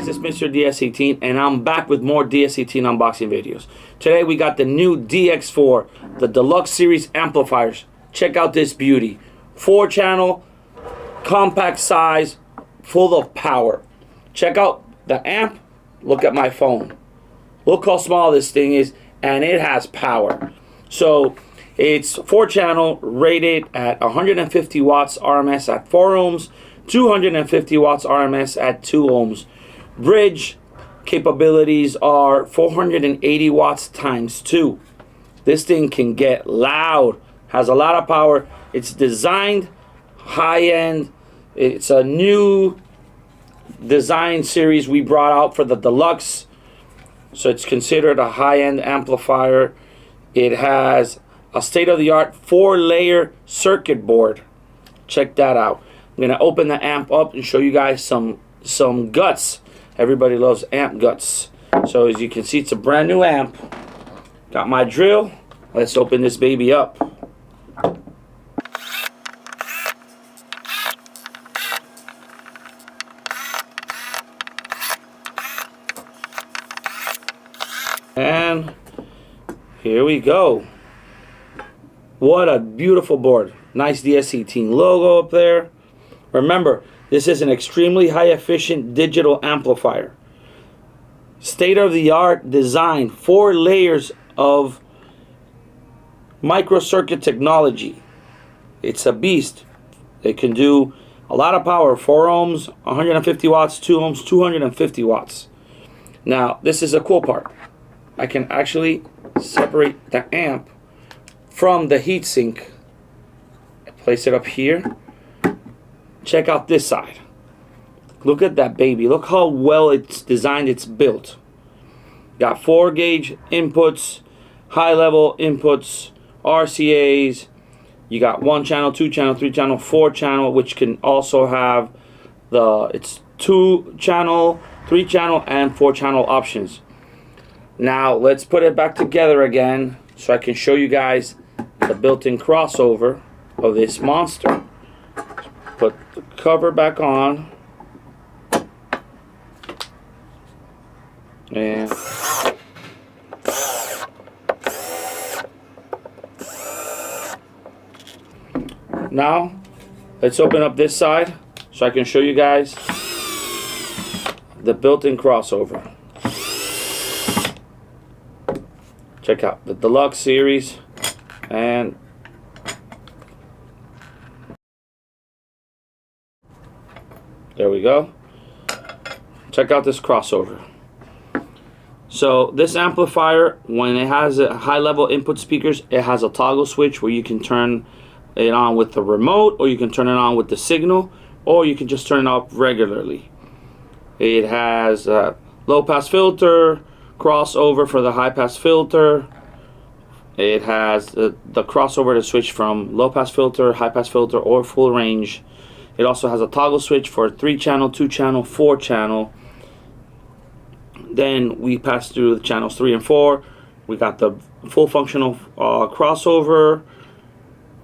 It's Mr. DS18 and I'm back with more DS18 unboxing videos. Today we got the new DX4, the Deluxe series amplifiers. Check out this beauty. 4-channel, compact size, full of power. Check out the amp. Look at my phone. Look how small this thing is, and it has power. So it's 4-channel, rated at 150 watts RMS at 4 ohms, 250 watts RMS at 2 ohms. Bridge capabilities are 480 watts times 2. This thing can get loud, has a lot of power. It's designed high-end. It's a new design series we brought out for the Deluxe, so it's considered a high-end amplifier. It has a state-of-the-art 4-layer circuit board. Check that out. I'm gonna open the amp up and show you guys some guts. Everybody loves amp guts. So as you can see, it's a brand new amp. Got my drill. Let's open this baby up. And here we go. What a beautiful board. Nice DS18 logo up there. Remember, this is an extremely high efficient digital amplifier. State-of-the-art design, 4 layers of microcircuit technology. It's a beast. It can do a lot of power, 4 ohms, 150 watts, 2 ohms, 250 watts. Now, this is a cool part. I can actually separate the amp from the heatsink. Place it up here. Check out this side. Look at that baby. Look how well it's designed, it's built. Got 4-gauge inputs, high-level inputs, RCAs. You got 1-channel, 2-channel, 3-channel, 4-channel, which can also have it's 2-channel, 3-channel, and 4-channel options. Now let's put it back together again so I can show you guys the built-in crossover of this monster. Put the cover back on, and now let's open up this side so I can show you guys the built-in crossover. Check out the Deluxe series, and there we go. Check out this crossover. So this amplifier, when it has a high-level input speakers, it has a toggle switch where you can turn it on with the remote, or you can turn it on with the signal, or you can just turn it off regularly. It has a low-pass filter, crossover for the high-pass filter. It has the crossover to switch from low-pass filter, high-pass filter, or full range. It also has a toggle switch for 3-channel, 2-channel, 4-channel. Then we pass through the channels 3 and 4. We got the full functional crossover.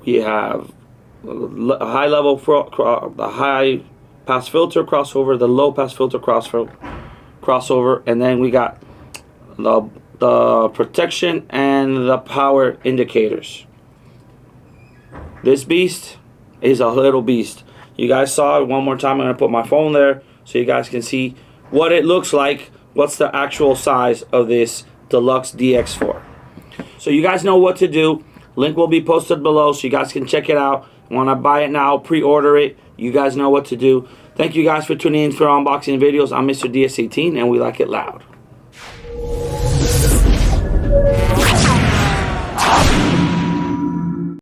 We have a high level, the high pass filter crossover, the low pass filter crossover, and then we got the protection and the power indicators. This beast is a little beast. You guys saw it. One more time, I'm going to put my phone there so you guys can see what it looks like. What's the actual size of this Deluxe DX4. So you guys know what to do. Link will be posted below so you guys can check it out. Want to buy it now, pre-order it. You guys know what to do. Thank you guys for tuning in for unboxing videos. I'm Mr. DS18 and we like it loud.